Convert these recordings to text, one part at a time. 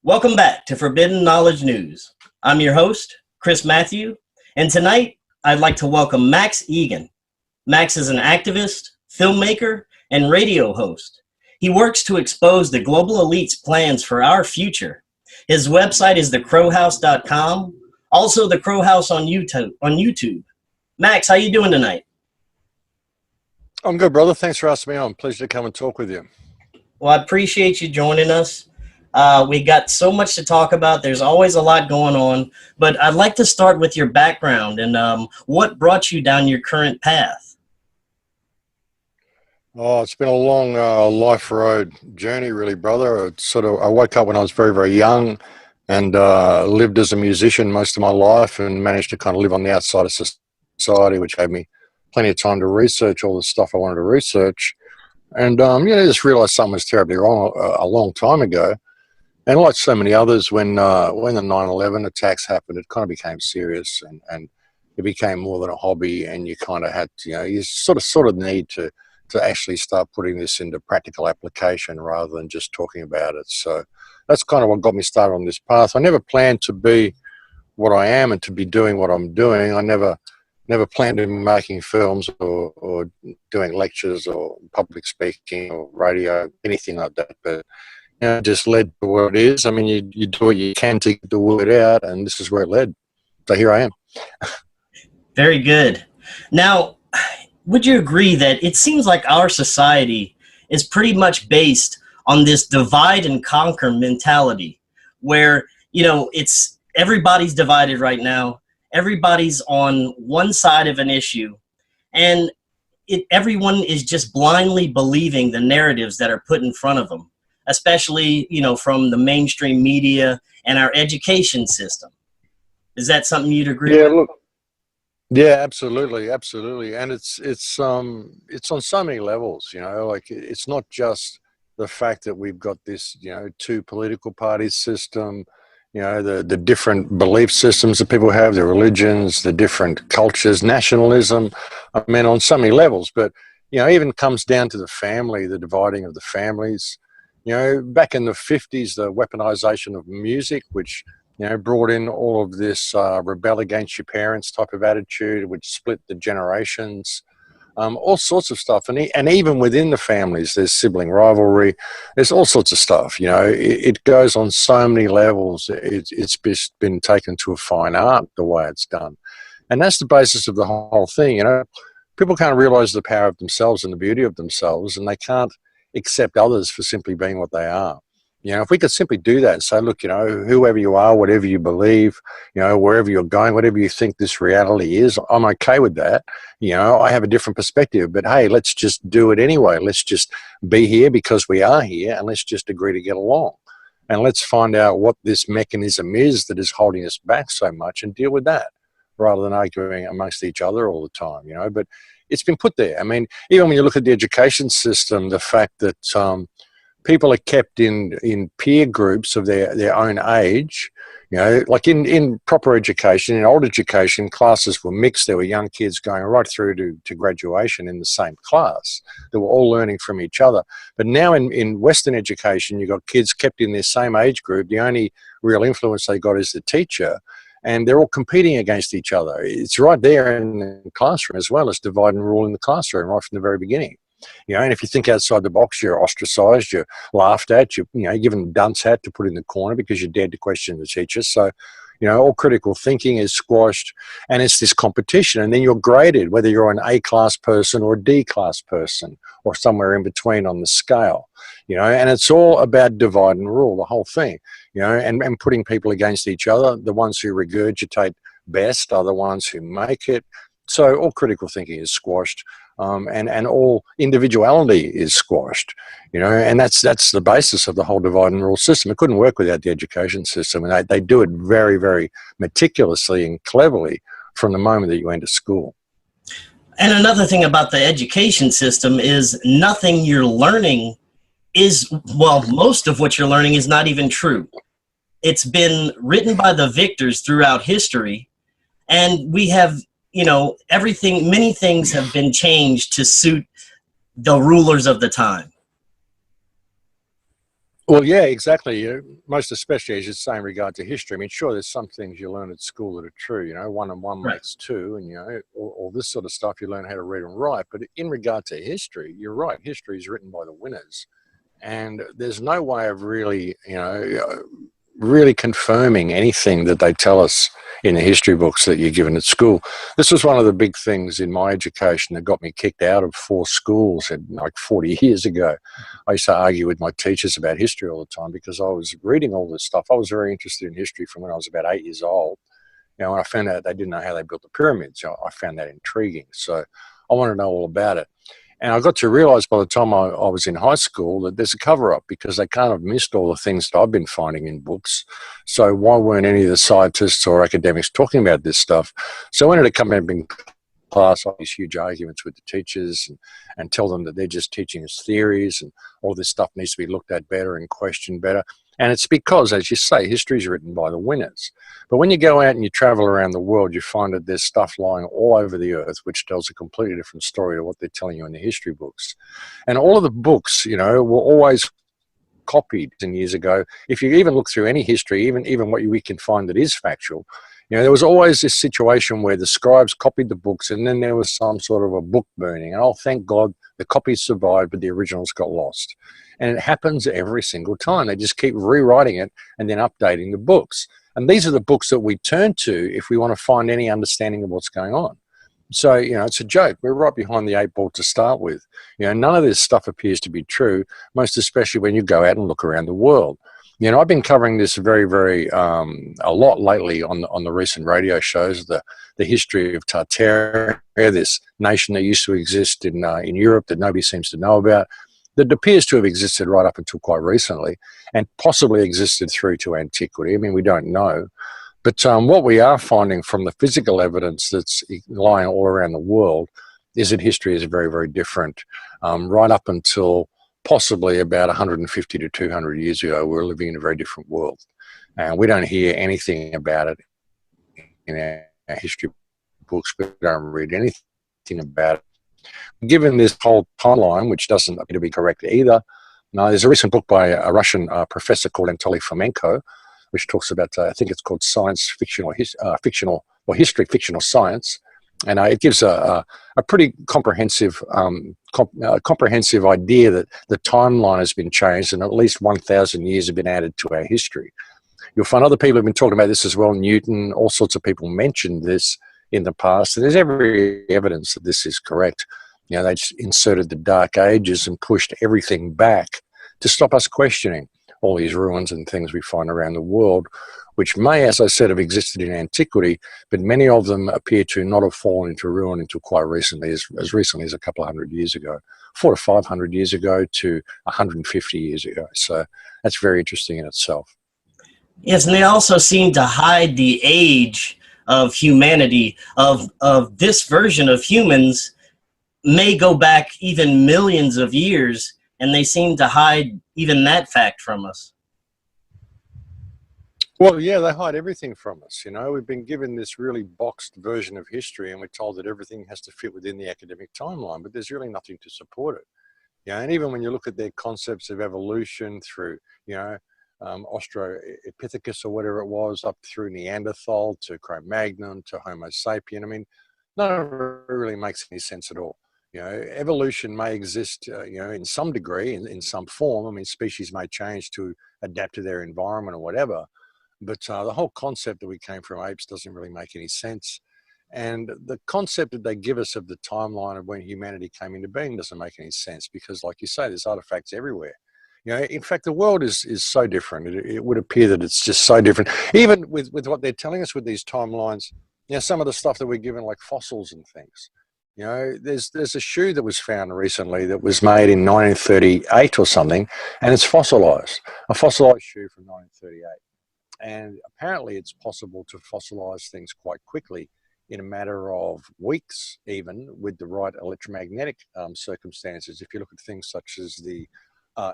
Welcome back to Forbidden Knowledge News. I'm your host, Chris Matthew, and tonight I'd like to welcome Max Igan. Max is an activist, filmmaker, and radio host. He works to expose the global elite's plans for our future. His website is thecrowhouse.com, also The Crow House on YouTube. Max, how you doing tonight? I'm good, brother. Thanks for asking me on. Pleasure to come and talk with you. Well, I appreciate you joining us. We got so much to talk about. There's always a lot going on, but I'd like to start with your background and what brought you down your current path. Oh, it's been a long life road journey, really, brother. I woke up when I was very, very young and lived as a musician most of my life and managed to kind of live on the outside of society, which gave me plenty of time to research all the stuff I wanted to research. And, just realized something was terribly wrong a long time ago. And like so many others, when the 9/11 attacks happened, it kind of became serious and it became more than a hobby. And you kind of had to, you sort of need to actually start putting this into practical application rather than just talking about it. So that's kind of what got me started on this path. I never planned to be what I am and to be doing what I'm doing. I never planned on making films or doing lectures or public speaking or radio, anything like that. But it just led to what it is. I mean, you do what you can to get the word out, and this is where it led. So here I am. Very good. Now, would you agree that it seems like our society is pretty much based on this divide and conquer mentality where, it's everybody's divided right now. Everybody's on one side of an issue, and everyone is just blindly believing the narratives that are put in front of them, especially, from the mainstream media and our education system. Is that something you'd agree with? Look. Yeah, absolutely. And it's on so many levels, like it's not just the fact that we've got this, two political party system, the different belief systems that people have, their religions, the different cultures, nationalism, I mean, on so many levels. But, even comes down to the family, the dividing of the families. Back in the 50s, the weaponization of music, which, brought in all of this rebel against your parents type of attitude, which split the generations, all sorts of stuff. And even within the families, there's sibling rivalry. There's all sorts of stuff, it goes on so many levels. It's just been taken to a fine art, the way it's done. And that's the basis of the whole thing, People can't realize the power of themselves and the beauty of themselves, and they can't accept others for simply being what they are. If we could simply do that and say, look, whoever you are, whatever you believe, wherever you're going, whatever you think this reality is, I'm okay with that. I have a different perspective, but hey, let's just do it anyway. Let's just be here because we are here, and let's just agree to get along. And let's find out what this mechanism is that is holding us back so much and deal with that rather than arguing amongst each other all the time, But it's been put there. I mean, even when you look at the education system, the fact that people are kept in peer groups of their own age, like in proper education, in old education, classes were mixed. There were young kids going right through to graduation in the same class. They were all learning from each other. But now in Western education, you've got kids kept in their same age group. The only real influence they got is the teacher. And they're all competing against each other. It's right there in the classroom as well as divide and rule in the classroom right from the very beginning. And if you think outside the box, you're ostracized, you're laughed at, you're given a dunce hat to put in the corner because you dared to question the teacher. So, all critical thinking is squashed, and it's this competition. And then you're graded, whether you're an A-class person or a D-class person or somewhere in between on the scale, and it's all about divide and rule, the whole thing, and putting people against each other. The ones who regurgitate best are the ones who make it. So all critical thinking is squashed. And all individuality is squashed, and that's the basis of the whole divide and rule system. It couldn't work without the education system, and they do it very, very meticulously and cleverly from the moment that you enter school. And another thing about the education system is nothing you're learning most of what you're learning is not even true. It's been written by the victors throughout history, and we have many things have been changed to suit the rulers of the time. Well, yeah, exactly. Most especially, as you say, in regard to history. I mean, sure, there's some things you learn at school that are true. You know, 1 and 1 Right. makes 2, and all this sort of stuff. You learn how to read and write. But in regard to history, you're right. History is written by the winners, and there's no way of really, really confirming anything that they tell us in the history books that you're given at school. This was one of the big things in my education that got me kicked out of 4 schools like 40 years ago. I used to argue with my teachers about history all the time because I was reading all this stuff. I was very interested in history from when I was about 8 years old. When I found out they didn't know how they built the pyramids, I found that intriguing. So I wanted to know all about it. And I got to realize by the time I was in high school that there's a cover-up because they kind of missed all the things that I've been finding in books. So why weren't any of the scientists or academics talking about this stuff? So I ended up coming up in class, all these huge arguments with the teachers and tell them that they're just teaching us theories and all this stuff needs to be looked at better and questioned better. And it's because, as you say, history is written by the winners. But when you go out and you travel around the world, you find that there's stuff lying all over the earth, which tells a completely different story to what they're telling you in the history books. And all of the books, were always copied years ago. If you even look through any history, even what we can find that is factual, there was always this situation where the scribes copied the books and then there was some sort of a book burning. And thank God the copies survived, but the originals got lost. And it happens every single time. They just keep rewriting it and then updating the books. And these are the books that we turn to if we want to find any understanding of what's going on. So, it's a joke. We're right behind the 8 ball to start with. None of this stuff appears to be true, most especially when you go out and look around the world. I've been covering this very, very a lot lately on the recent radio shows, the history of Tartaria, this nation that used to exist in Europe that nobody seems to know about, that appears to have existed right up until quite recently and possibly existed through to antiquity. I mean, we don't know. But what we are finding from the physical evidence that's lying all around the world is that history is very, very different. Right up until possibly about 150 to 200 years ago, we were living in a very different world. And we don't hear anything about it in our history books. We don't read anything about it. Given this whole timeline, which doesn't appear to be correct either, there's a recent book by a Russian professor called Anatoly Fomenko, which talks about, I think it's called Science Fiction or History Fictional Science. And it gives a pretty comprehensive idea that the timeline has been changed and at least 1,000 years have been added to our history. You'll find other people have been talking about this as well. Newton, all sorts of people mentioned this in the past. And there's every evidence that this is correct. They just inserted the Dark Ages and pushed everything back to stop us questioning all these ruins and things we find around the world, which may, as I said, have existed in antiquity, but many of them appear to not have fallen into ruin until quite recently, as recently as a couple of hundred years ago, 400 to 500 years ago to 150 years ago. So that's very interesting in itself. Yes, and they also seem to hide the age of humanity, of this version of humans may go back even millions of years, and they seem to hide even that fact from us. Well, yeah, they hide everything from us. We've been given this really boxed version of history and we're told that everything has to fit within the academic timeline, but there's really nothing to support it. And even when you look at their concepts of evolution through, Australopithecus or whatever it was, up through Neanderthal to Cro-Magnon to Homo sapien, I mean, none of it really makes any sense at all. Evolution may exist, in some degree, in some form. I mean, species may change to adapt to their environment or whatever. But the whole concept that we came from apes doesn't really make any sense. And the concept that they give us of the timeline of when humanity came into being doesn't make any sense because, like you say, there's artifacts everywhere. In fact, the world is so different. It would appear that it's just so different. Even with what they're telling us with these timelines, some of the stuff that we're given, like fossils and things. There's a shoe that was found recently that was made in 1938 or something, and it's fossilized, a fossilized shoe from 1938. And apparently it's possible to fossilize things quite quickly in a matter of weeks, even with the right electromagnetic circumstances. If you look at things such as the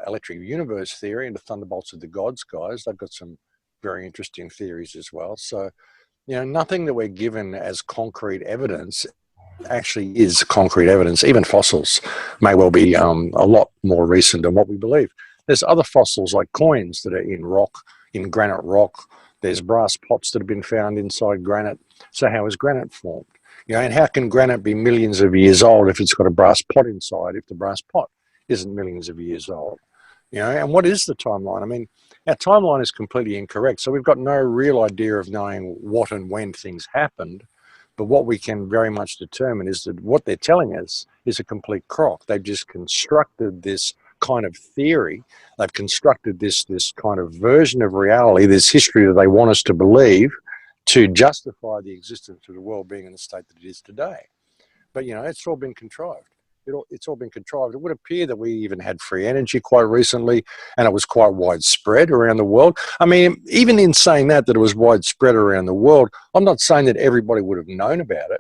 electric universe theory and the thunderbolts of the gods guys, they've got some very interesting theories as well. So, nothing that we're given as concrete evidence actually is concrete evidence. Even fossils may well be a lot more recent than what we believe. There's other fossils like coins that are in rock, in granite rock. There's brass pots that have been found inside granite. So how is granite formed? You know, and how can granite be millions of years old if it's got a brass pot inside, if the brass pot isn't millions of years old? You know, and what is the timeline? I mean, our timeline is completely incorrect. So we've got no real idea of knowing what and when things happened. But what we can very much determine is that what they're telling us is a complete crock. They've just constructed this kind of theory. They've constructed this kind of version of reality, this history that they want us to believe, to justify the existence of the world being in the state that it is today. But, you know, it's all been contrived. It's all been contrived. It would appear that we even had free energy quite recently, and it was quite widespread around the world. I mean, even in saying that it was widespread around the world, I'm not saying that everybody would have known about it,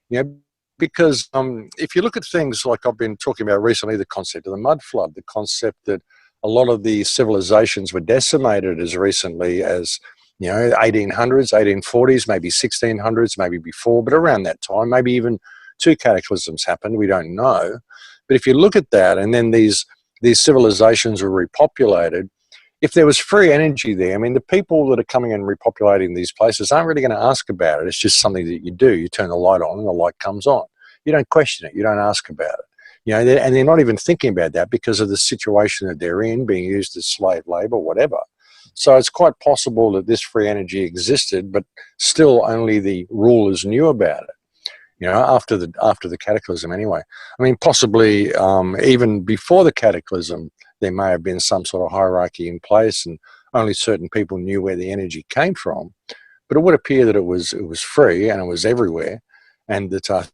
you know, because if you look at things like I've been talking about recently, the concept of the mud flood, the concept that a lot of the civilizations were decimated as recently as, you know, 1800s, 1840s, maybe 1600s, maybe before, but around that time, maybe even 2 cataclysms happened, we don't know. But if you look at that, and then these civilizations were repopulated, if there was free energy there, I mean, the people that are coming and repopulating these places aren't really going to ask about it. It's just something that you do. You turn the light on and the light comes on. You don't question it. You don't ask about it. You know, and they're not even thinking about that because of the situation that they're in, being used as slave labor, whatever. So it's quite possible that this free energy existed, but still only the rulers knew about it. You know, after the cataclysm anyway. I mean, possibly even before the cataclysm, there may have been some sort of hierarchy in place and only certain people knew where the energy came from. But it would appear that it was free and it was everywhere, and that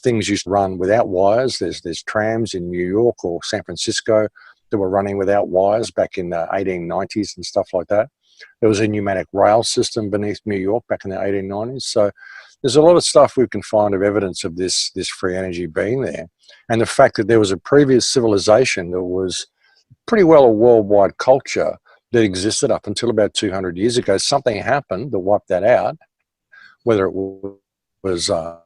things used to run without wires. There's trams in New York or San Francisco that were running without wires back in the 1890s and stuff like that. There was a pneumatic rail system beneath New York back in the 1890s. So there's a lot of stuff we can find of evidence of this free energy being there. And the fact that there was a previous civilization that was pretty well a worldwide culture that existed up until about 200 years ago. Something happened that wiped that out, whether it was a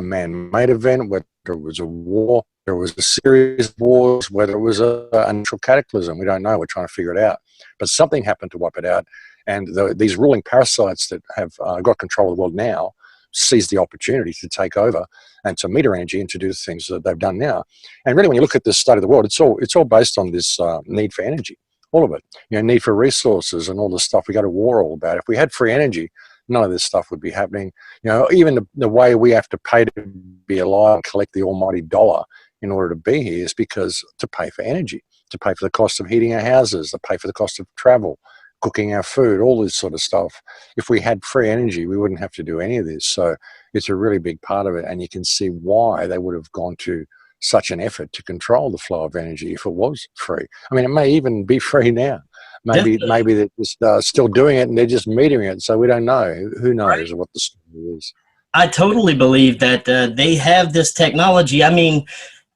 man-made event, whether it was a war, there was a series of wars, whether it was a natural cataclysm. We don't know. We're trying to figure it out. But something happened to wipe it out. And these ruling parasites that have got control of the world now seize the opportunity to take over and to meter energy and to do the things that they've done now. And really, when you look at the state of the world, it's all based on this need for energy, all of it. You know, need for resources and all the stuff we go to war all about. If we had free energy, none of this stuff would be happening. You know, even the way we have to pay to be alive and collect the almighty dollar in order to be here is because to pay for energy, to pay for the cost of heating our houses, to pay for the cost of travel, cooking our food, all this sort of stuff. If we had free energy, we wouldn't have to do any of this. So it's a really big part of it. And you can see why they would have gone to such an effort to control the flow of energy if it was free. I mean, it may even be free now. Maybe they're just still doing it and they're just metering it. So we don't know. Who knows what the story is. I totally believe that they have this technology. I mean,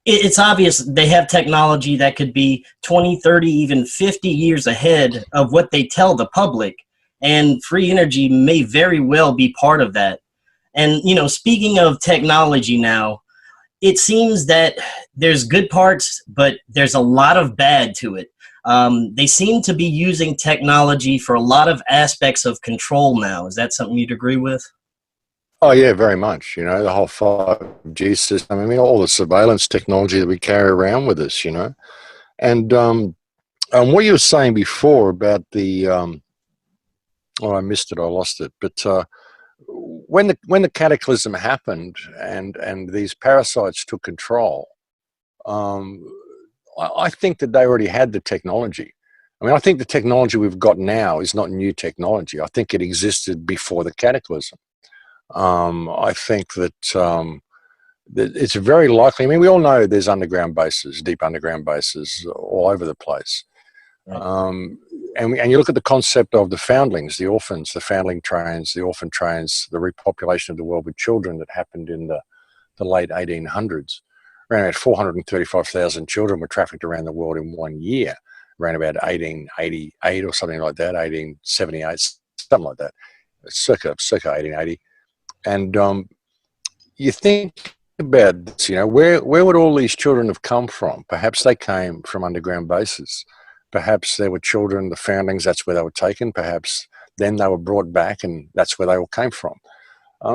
it's obvious they have technology that could be 20, 30, even 50 years ahead of what they tell the public. And free energy may very well be part of that. And, you know, speaking of technology now, it seems that there's good parts, but there's a lot of bad to it. They seem to be using technology for a lot of aspects of control now. Is that something you'd agree with? Oh, yeah, very much. You know, the whole 5G system. I mean, all the surveillance technology that we carry around with us, you know. And what you were saying before about the, I missed it, I lost it. But when the cataclysm happened and these parasites took control, I think that they already had the technology. I mean, I think the technology we've got now is not new technology. I think it existed before the cataclysm. I think that it's very likely. I mean, we all know there's underground bases, deep underground bases all over the place. Right. And you look at the concept of the foundlings, the orphans, the foundling trains, the orphan trains, the repopulation of the world with children that happened in the late 1800s. Around about 435,000 children were trafficked around the world in 1 year, around about 1888 or something like that, 1878, something like that, circa 1880. And you think about this, you know, where would all these children have come from? Perhaps they came from underground bases. Perhaps there were children, the foundlings, that's where they were taken. Perhaps then they were brought back and that's where they all came from.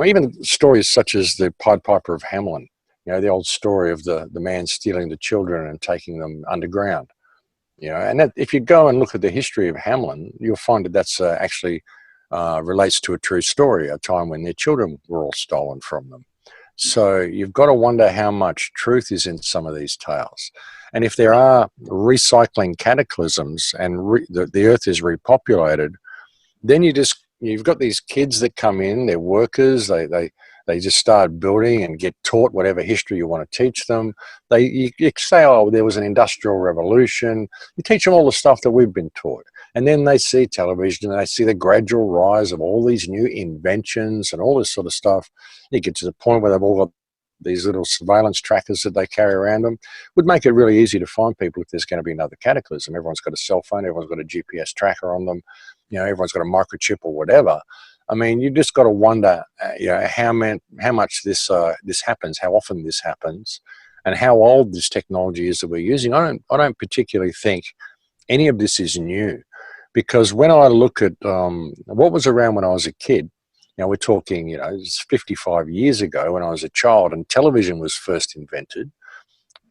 Even stories such as the Pied Piper of Hamelin, you know, the old story of the man stealing the children and taking them underground. You know, and that, if you go and look at the history of Hamelin, you'll find that that's actually relates to a true story, a time when their children were all stolen from them. So you've got to wonder how much truth is in some of these tales. And if there are recycling cataclysms and the earth is repopulated, then you've got these kids that come in, they're workers, they just start building and get taught whatever history you want to teach them. You say, oh, there was an industrial revolution. You teach them all the stuff that we've been taught. And then they see television and they see the gradual rise of all these new inventions and all this sort of stuff. You get to the point where they've all got these little surveillance trackers that they carry around them. Would make it really easy to find people if there's going to be another cataclysm. Everyone's got a cell phone, everyone's got a GPS tracker on them, you know, everyone's got a microchip or whatever. I mean, you just got to wonder, you know, how much this happens, how often this happens, and how old this technology is that we're using. I don't particularly think any of this is new, because when I look at what was around when I was a kid, you know, we're talking, you know, it's 55 years ago when I was a child, and television was first invented,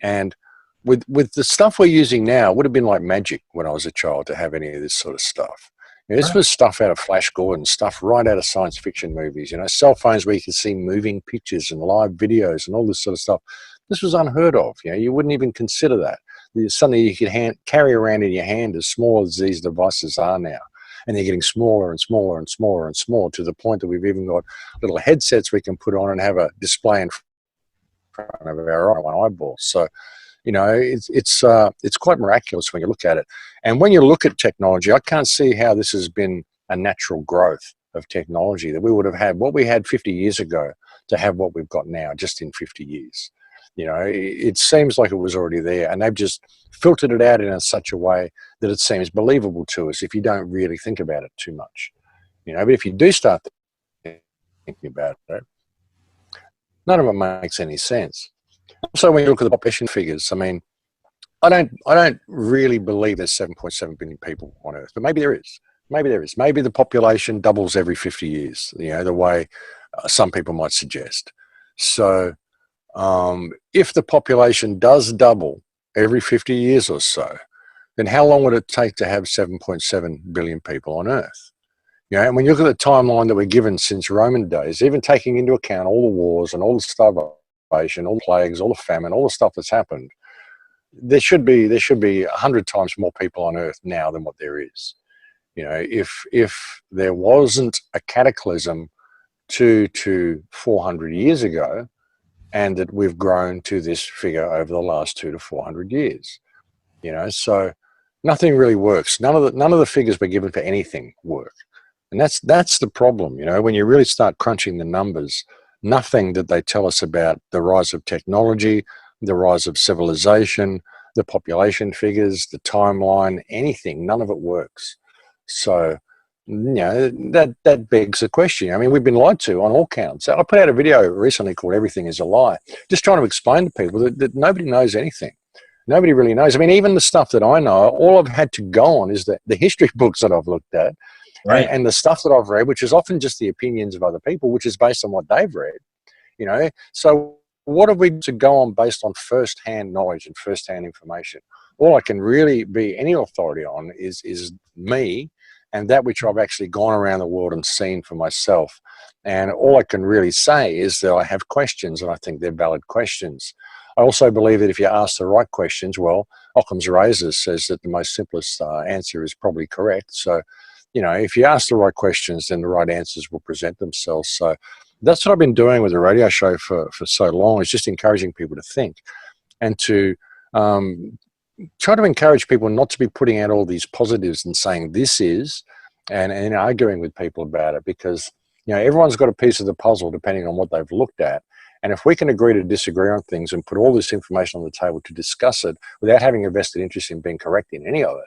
and with the stuff we're using now, it would have been like magic when I was a child to have any of this sort of stuff. You know, this was stuff out of Flash Gordon, stuff right out of science fiction movies, you know, cell phones where you could see moving pictures and live videos and all this sort of stuff. This was unheard of. You know, you wouldn't even consider that. It's something you could carry around in your hand, as small as these devices are now. And they're getting smaller and smaller and smaller and smaller, to the point that we've even got little headsets we can put on and have a display in front of our eyeballs. So, you know, it's quite miraculous when you look at it. And when you look at technology, I can't see how this has been a natural growth of technology, that we would have had what we had 50 years ago to have what we've got now just in 50 years. You know, it seems like it was already there, and they've just filtered it out in such a way that it seems believable to us if you don't really think about it too much. You know, but if you do start thinking about it, none of it makes any sense. Also, when you look at the population figures, I mean, I don't really believe there's 7.7 billion people on Earth, but maybe there is. Maybe there is. Maybe the population doubles every 50 years, you know, the way some people might suggest. So if the population does double every 50 years or so, then how long would it take to have 7.7 billion people on Earth? You know, and when you look at the timeline that we're given since Roman days, even taking into account all the wars and all the starvation, all the plagues, all the famine, all the stuff that's happened, there should be 100 times more people on Earth now than what there is. You know, if there wasn't a cataclysm 200 to 400 years ago, and that we've grown to this figure over the last 200 to 400 years, you know, so nothing really works. None of the figures we're given for anything work, and that's the problem. You know, when you really start crunching the numbers, nothing that they tell us about the rise of technology, the rise of civilization, the population figures, the timeline, anything, none of it works. So, you know, that begs the question. I mean, we've been lied to on all counts. I put out a video recently called "Everything is a Lie," just trying to explain to people that nobody knows anything. Nobody really knows. I mean, even the stuff that I know, all I've had to go on is the history books that I've looked at, Right. and the stuff that I've read, which is often just the opinions of other people, which is based on what they've read. You know, so what have we to go on based on first-hand knowledge and first-hand information? All I can really be any authority on is me, and that which I've actually gone around the world and seen for myself. And all I can really say is that I have questions, and I think they're valid questions. I also believe that if you ask the right questions, well, Occam's razor says that the most simplest answer is probably correct. So, you know, if you ask the right questions, then the right answers will present themselves. So that's what I've been doing with the radio show for so long, is just encouraging people to think and to try to encourage people not to be putting out all these positives and saying this is, and arguing with people about it, because, you know, everyone's got a piece of the puzzle depending on what they've looked at. And if we can agree to disagree on things and put all this information on the table to discuss it without having a vested interest in being correct in any of it,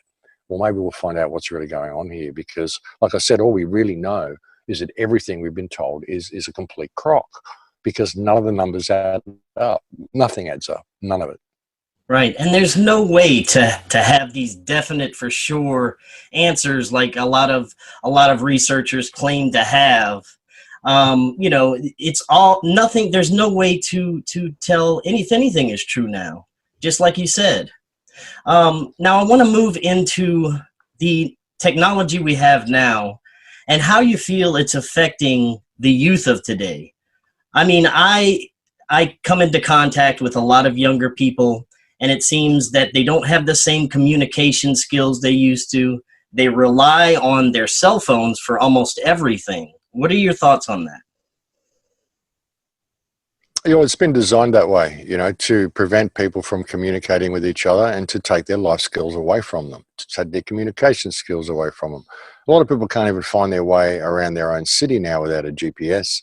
well, maybe we'll find out what's really going on here. Because, like I said, all we really know is that everything we've been told is a complete crock, because none of the numbers add up. Nothing adds up. None of it. Right. And there's no way to have these definite for sure answers like a lot of researchers claim to have. You know, it's all nothing. There's no way to tell if anything is true now, just like you said. Now I want to move into the technology we have now and how you feel it's affecting the youth of today. I mean, I come into contact with a lot of younger people, and it seems that they don't have the same communication skills they used to. They rely on their cell phones for almost everything. What are your thoughts on that? You know, it's been designed that way, you know, to prevent people from communicating with each other and to take their life skills away from them, to take their communication skills away from them. A lot of people can't even find their way around their own city now without a GPS.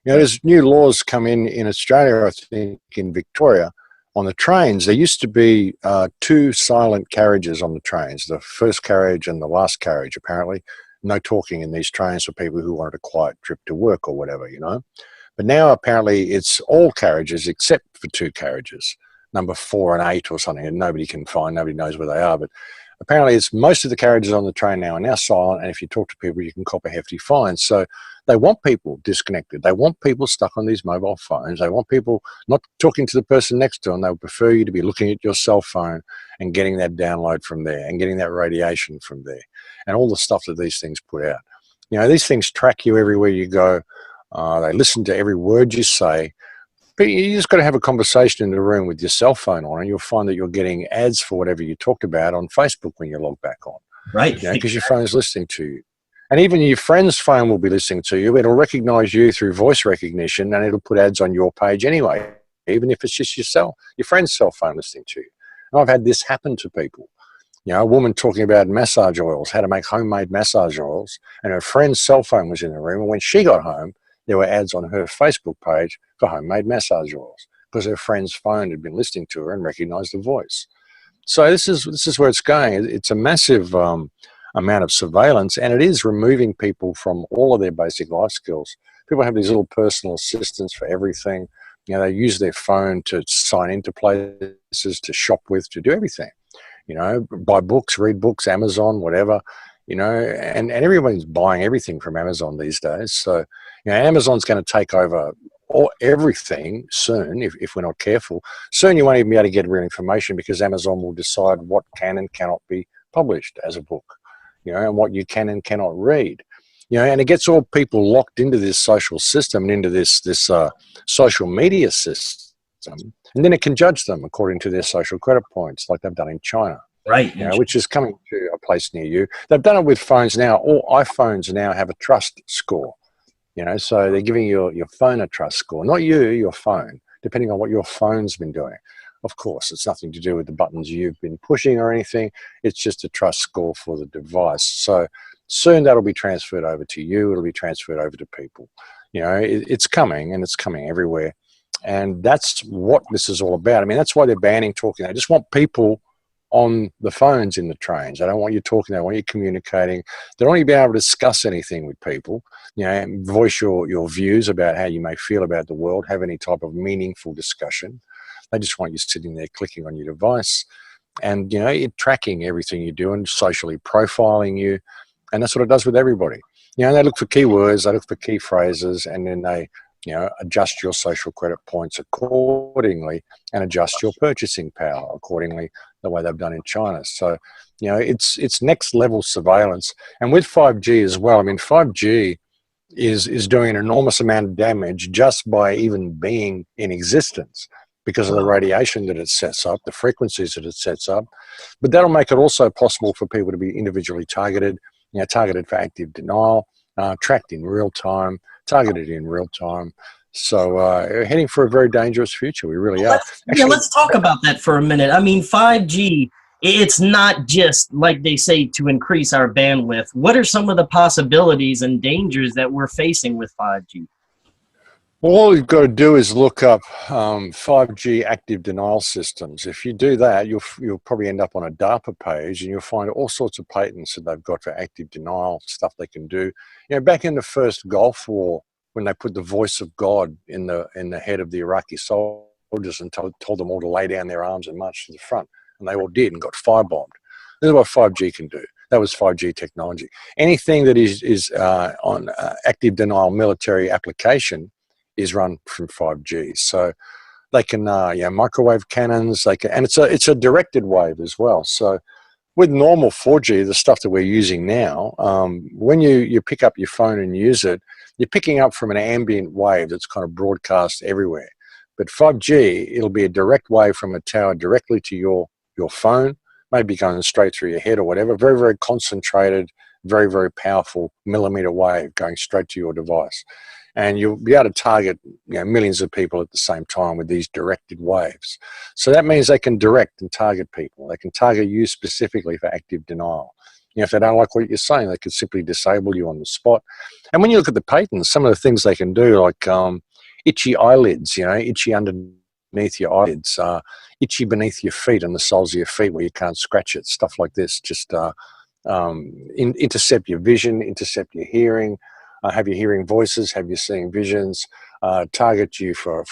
You know, there's new laws come in Australia, I think in Victoria, on the trains. There used to be two silent carriages on the trains, the first carriage and the last carriage, apparently. No talking in these trains for people who wanted a quiet trip to work or whatever, you know. But now apparently it's all carriages except for two carriages, number 4 and 8 or something, and nobody can find, nobody knows where they are. But apparently it's most of the carriages on the train now are now silent, and if you talk to people, you can cop a hefty fine. So they want people disconnected. They want people stuck on these mobile phones. They want people not talking to the person next to them. They would prefer you to be looking at your cell phone and getting that download from there and getting that radiation from there and all the stuff that these things put out. You know, these things track you everywhere you go. They listen to every word you say. But you just got to have a conversation in the room with your cell phone on, and you'll find that you're getting ads for whatever you talked about on Facebook when you log back on. Right. You know, because your phone's listening to you. And even your friend's phone will be listening to you. It'll recognize you through voice recognition, and it'll put ads on your page anyway, even if it's just your friend's cell phone listening to you. And I've had this happen to people. You know, a woman talking about massage oils, how to make homemade massage oils, and her friend's cell phone was in the room. And when she got home, there were ads on her Facebook page for homemade massage oils because her friend's phone had been listening to her and recognized the voice. So this is where it's going. It's a massive amount of surveillance, and it is removing people from all of their basic life skills. People have these little personal assistants for everything. You know, they use their phone to sign into places, to shop with, to do everything. You know, buy books, read books, Amazon, whatever. You know, and everyone's buying everything from Amazon these days. So, you know, Amazon's going to take over everything soon if we're not careful. Soon you won't even be able to get real information because Amazon will decide what can and cannot be published as a book, you know, and what you can and cannot read. You know, and it gets all people locked into this social system and into this social media system, and then it can judge them according to their social credit points, like they've done in China. Right. You know, which is coming to a place near you. They've done it with phones now. All iPhones now have a trust score. You know, so they're giving your phone a trust score, not you, your phone, depending on what your phone's been doing. Of course, it's nothing to do with the buttons you've been pushing or anything. It's just a trust score for the device. So soon that'll be transferred over to you. It'll be transferred over to people. You know, it's coming, and it's coming everywhere. And that's what this is all about. I mean, that's why they're banning talking. They just want people on the phones in the trains. They don't want you talking. They want you communicating. They don't want you to be able to discuss anything with people, you know, and voice your views about how you may feel about the world, have any type of meaningful discussion. They just want you sitting there clicking on your device and, you know, it tracking everything you do and socially profiling you. And that's what it does with everybody. You know, they look for keywords, they look for key phrases, and then they, you know, adjust your social credit points accordingly and adjust your purchasing power accordingly, the way they've done in China. So, you know, it's next level surveillance. And with 5G as well, I mean, 5G is doing an enormous amount of damage just by even being in existence because of the radiation that it sets up, the frequencies that it sets up. But that'll make it also possible for people to be individually targeted, you know, targeted for active denial, tracked in real time, targeted in real time. So heading for a very dangerous future. We really are. Actually, let's talk about that for a minute. I mean, 5G, it's not just, like they say, to increase our bandwidth. What are some of the possibilities and dangers that we're facing with 5G? Well, all you've got to do is look up 5G active denial systems. If you do that, you'll probably end up on a DARPA page, and you'll find all sorts of patents that they've got for active denial, stuff they can do. You know, back in the first Gulf War, when they put the voice of God in the head of the Iraqi soldiers, soldiers and told them all to lay down their arms and march to the front. And they all did and got firebombed. This is what 5G can do. That was 5G technology. Anything that is on active denial military application is run from 5G. So they can, microwave cannons. They can, and it's a directed wave as well. So with normal 4G, the stuff that we're using now, when you pick up your phone and use it, you're picking up from an ambient wave that's kind of broadcast everywhere. But 5G, it'll be a direct wave from a tower directly to your phone, maybe going straight through your head or whatever. Very, very concentrated, very, very powerful millimeter wave going straight to your device. And you'll be able to target millions of people at the same time with these directed waves. So that means they can direct and target people. They can target you specifically for active denial. If they don't like what you're saying, they can simply disable you on the spot. And when you look at the patents, some of the things they can do, like itchy eyelids, itchy underneath your eyelids, itchy beneath your feet and the soles of your feet where you can't scratch it, stuff like this. Just intercept your vision, intercept your hearing, have you hearing voices, have you seeing visions, target you for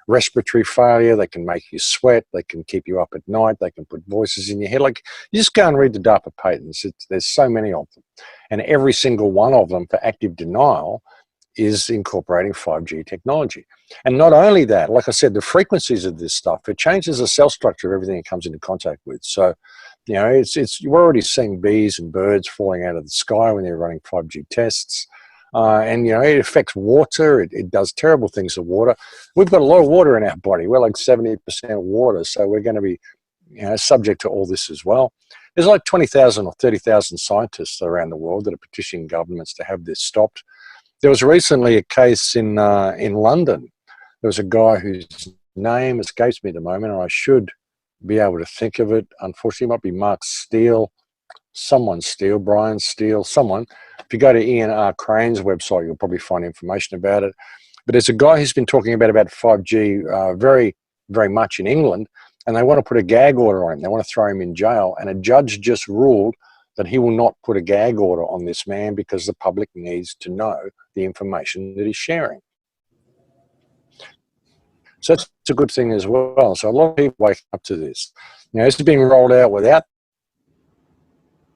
respiratory failure. They can make you sweat. They can keep you up at night. They can put voices in your head. Like, you just go and read the DARPA patents. There's so many of them. And every single one of them for active denial is incorporating 5G technology. And not only that, like I said, the frequencies of this stuff, it changes the cell structure of everything it comes into contact with. So, you're already seeing bees and birds falling out of the sky when they're running 5G tests. And it affects water. It does terrible things to water. We've got a lot of water in our body. We're like 70% water, so we're going to be subject to all this as well. There's like 20,000 or 30,000 scientists around the world that are petitioning governments to have this stopped. There was recently a case in London. There was a guy whose name escapes me at the moment, and I should be able to think of it. Unfortunately, it might be Mark Steele, Brian Steele, someone. If you go to Ian R. Crane's website, you'll probably find information about it. But there's a guy who's been talking about 5G very, very much in England, and they want to put a gag order on him. They want to throw him in jail, and a judge just ruled that he will not put a gag order on this man because the public needs to know the information that he's sharing. So that's a good thing as well. So a lot of people wake up to this. This is being rolled out without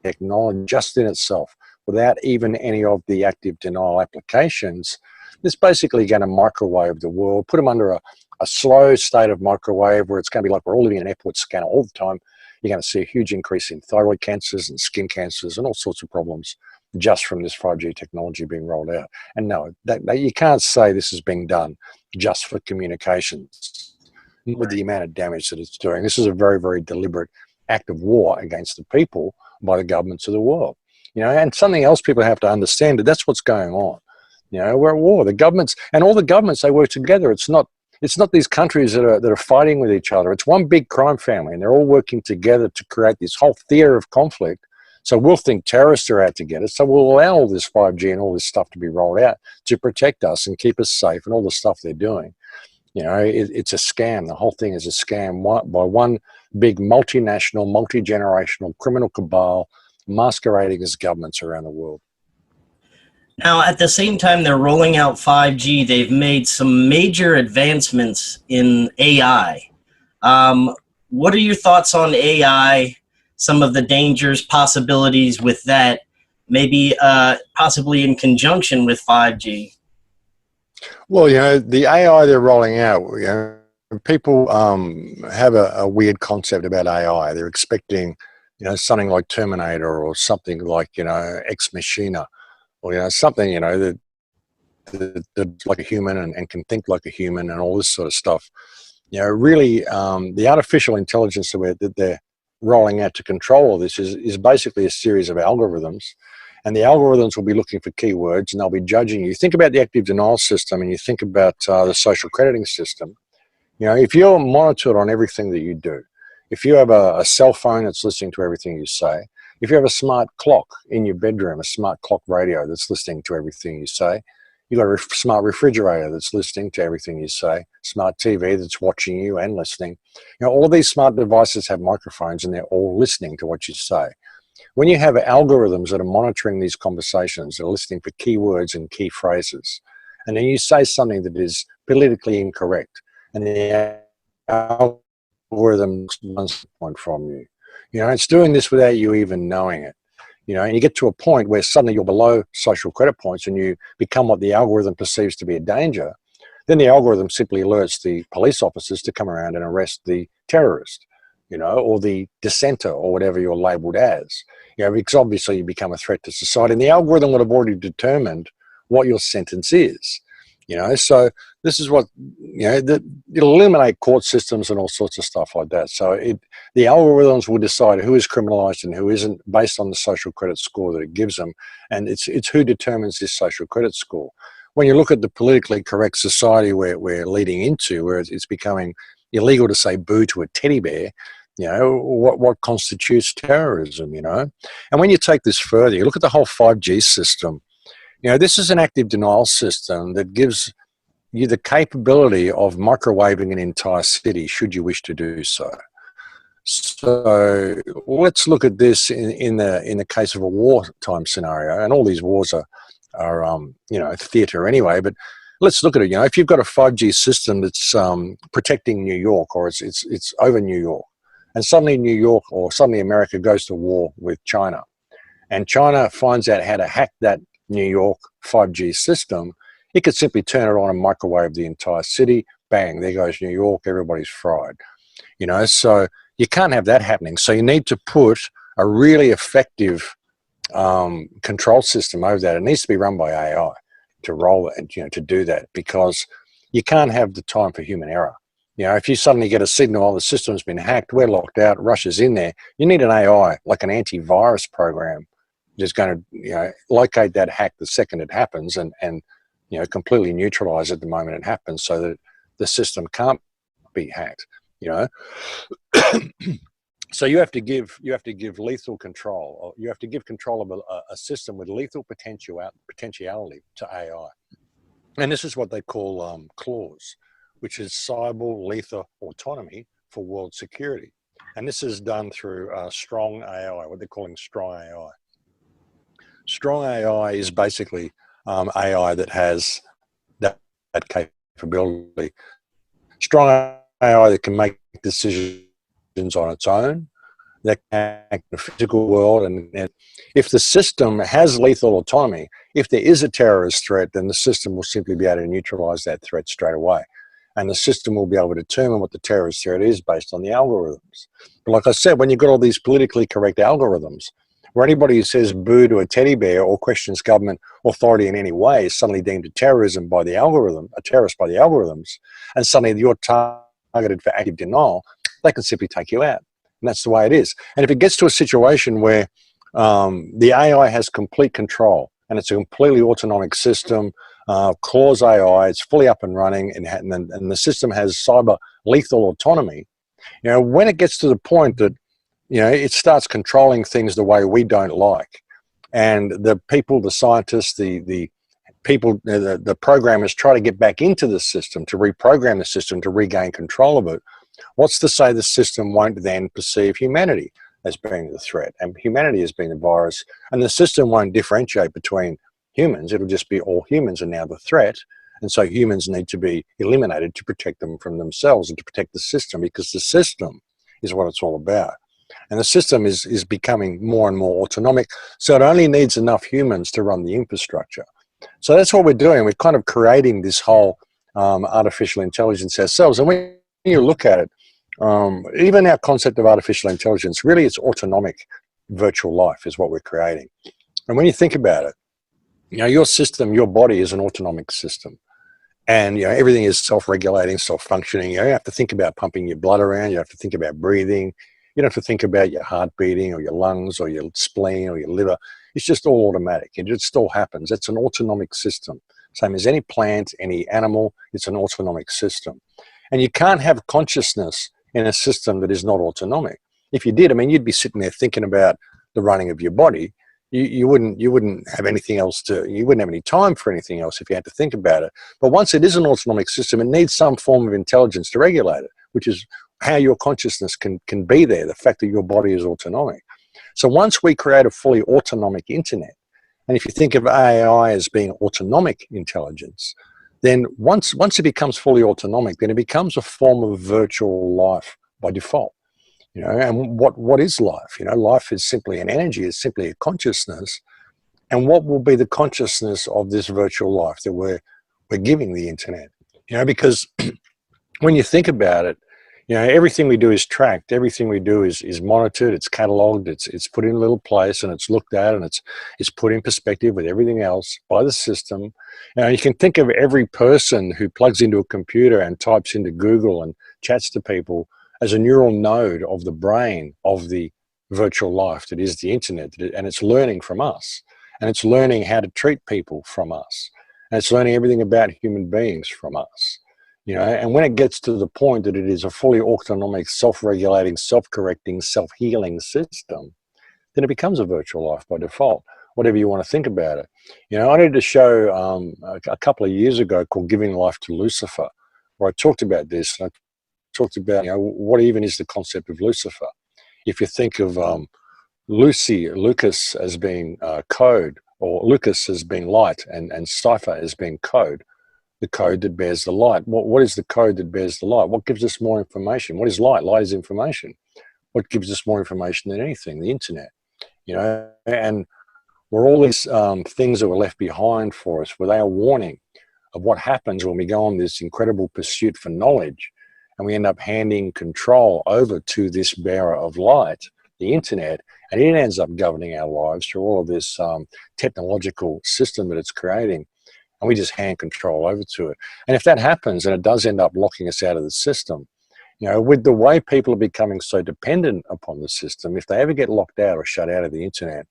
technology just in itself, without even any of the active denial applications. It's basically going to microwave the world, put them under a slow state of microwave where it's going to be like we're all living in an airport scanner all the time. You're going to see a huge increase in thyroid cancers and skin cancers and all sorts of problems just from this 5G technology being rolled out. And no, you can't say this is being done just for communications with the amount of damage that it's doing. This is a very, very deliberate act of war against the people by the governments of the world. And something else people have to understand, that's what's going on. We're at war. The governments, and all the governments, they work together. It's not these countries that are fighting with each other. It's one big crime family, and they're all working together to create this whole theater of conflict. So we'll think terrorists are out to get us. So we'll allow all this 5G and all this stuff to be rolled out to protect us and keep us safe and all the stuff they're doing. It's a scam. The whole thing is a scam by one big multinational, multi-generational criminal cabal masquerading as governments around the world. Now, at the same time they're rolling out 5G, they've made some major advancements in AI. What are your thoughts on AI, some of the dangers, possibilities with that, maybe possibly in conjunction with 5G? Well, the AI they're rolling out, people have a weird concept about AI. They're expecting, something like Terminator or something like, Ex Machina, or, something, that's like a human and can think like a human and all this sort of stuff. Really, the artificial intelligence that they're rolling out to control all this is basically a series of algorithms. And the algorithms will be looking for keywords, and they'll be judging you. Think about the active denial system, and you think about the social crediting system. If you're monitored on everything that you do, if you have a cell phone that's listening to everything you say, if you have a smart clock in your bedroom, a smart clock radio that's listening to everything you say, you've got a smart refrigerator that's listening to everything you say, smart TV that's watching you and listening. All these smart devices have microphones, and they're all listening to what you say. When you have algorithms that are monitoring these conversations, they're listening for keywords and key phrases, and then you say something that is politically incorrect, and the algorithm wants point from you. You know, it's doing this without you even knowing it. You know, and you get to a point where suddenly you're below social credit points and you become what the algorithm perceives to be a danger. Then the algorithm simply alerts the police officers to come around and arrest the terrorist, you know, or the dissenter, or whatever you're labeled as. You know, because obviously you become a threat to society, and the algorithm would have already determined what your sentence is. You know, so this is what, you know, it'll eliminate court systems and all sorts of stuff like that. So the algorithms will decide who is criminalized and who isn't based on the social credit score that it gives them. And it's who determines this social credit score. When you look at the politically correct society we're leading into, where it's becoming illegal to say boo to a teddy bear, you know, what constitutes terrorism, you know? And when you take this further, you look at the whole 5G system. You know, this is an active denial system that gives you the capability of microwaving an entire city should you wish to do so. So let's look at this in the case of a wartime scenario, and all these wars are you know, theater anyway. But let's look at it. You know, if you've got a 5G system that's protecting New York, or it's over New York, and suddenly New York or suddenly America goes to war with China, and China finds out how to hack that New York 5G system, it could simply turn it on and microwave the entire city. Bang, there goes New York, everybody's fried. You know, so you can't have that happening. So you need to put a really effective control system over that. It needs to be run by AI to roll it, you know, to do that, because you can't have the time for human error. You know, if you suddenly get a signal, oh, the system's been hacked, we're locked out, Russia's in there, you need an AI, like an antivirus program, just going to, you know, locate that hack the second it happens and you know, completely neutralize it the moment it happens, so that the system can't be hacked. You know, so you have to give lethal control, or you have to give control of a system with lethal potentiality to AI, and this is what they call clause, which is cyber lethal autonomy for world security, and this is done through strong AI, what they're calling strong AI. Strong AI is basically AI that has that capability. Strong AI that can make decisions on its own, that can act in the physical world, and if the system has lethal autonomy, if there is a terrorist threat, then the system will simply be able to neutralize that threat straight away. And the system will be able to determine what the terrorist threat is based on the algorithms. But like I said, when you've got all these politically correct algorithms, where anybody who says boo to a teddy bear or questions government authority in any way is suddenly deemed a terrorism by the algorithm, a terrorist by the algorithms, and suddenly you're targeted for active denial, they can simply take you out. And that's the way it is. And if it gets to a situation where the AI has complete control and it's a completely autonomic system, Clause AI, it's fully up and running, and the system has cyber lethal autonomy, you know, when it gets to the point that, you know, it starts controlling things the way we don't like, and the people, the scientists, the people, the programmers try to get back into the system, to reprogram the system, to regain control of it, what's to say the system won't then perceive humanity as being the threat, and humanity as being the virus, and the system won't differentiate between humans. It'll just be all humans are now the threat, and so humans need to be eliminated to protect them from themselves and to protect the system, because the system is what it's all about. And the system is becoming more and more autonomic, so it only needs enough humans to run the infrastructure. So that's what we're doing. We're kind of creating this whole artificial intelligence ourselves. And when you look at it, even our concept of artificial intelligence, really it's autonomic virtual life is what we're creating. And when you think about it, you know, your system, your body is an autonomic system. And, you know, everything is self-regulating, self-functioning. You know, you have to think about pumping your blood around. You have to think about breathing. You don't have to think about your heart beating or your lungs or your spleen or your liver. It's just all automatic. It just all happens. It's an autonomic system. Same as any plant, any animal, it's an autonomic system. And you can't have consciousness in a system that is not autonomic. If you did, I mean, you'd be sitting there thinking about the running of your body. You wouldn't have anything else you wouldn't have any time for anything else if you had to think about it. But once it is an autonomic system, it needs some form of intelligence to regulate it, which is how your consciousness can be there, the fact that your body is autonomic. So once we create a fully autonomic internet, and if you think of AI as being autonomic intelligence, then once it becomes fully autonomic, then it becomes a form of virtual life by default. You know, and what is life? You know, life is simply an energy, it's simply a consciousness. And what will be the consciousness of this virtual life that we're giving the internet? You know, because when you think about it, you know, everything we do is tracked, everything we do is monitored, it's cataloged, it's put in a little place, and it's looked at, and it's put in perspective with everything else by the system. You know, you can think of every person who plugs into a computer and types into Google and chats to people as a neural node of the brain of the virtual life that is the internet, and it's learning from us, and it's learning how to treat people from us, and it's learning everything about human beings from us. You know, and when it gets to the point that it is a fully autonomic, self-regulating, self-correcting, self-healing system, then it becomes a virtual life by default, whatever you want to think about it. You know, I did a show a couple of years ago called Giving Life to Lucifer, where I talked about this. And I talked about, you know, what even is the concept of Lucifer? If you think of Lucas as being code, or Lucas as being light, and cipher as being code, the code that bears the light. What is the code that bears the light? What gives us more information? What is light? Light is information. What gives us more information than anything? The internet. You know, and were all these things that were left behind for us, were they a warning of what happens when we go on this incredible pursuit for knowledge, and we end up handing control over to this bearer of light, the internet, and it ends up governing our lives through all of this technological system that it's creating. And we just hand control over to it. And if that happens, and it does end up locking us out of the system, you know, with the way people are becoming so dependent upon the system, if they ever get locked out or shut out of the internet,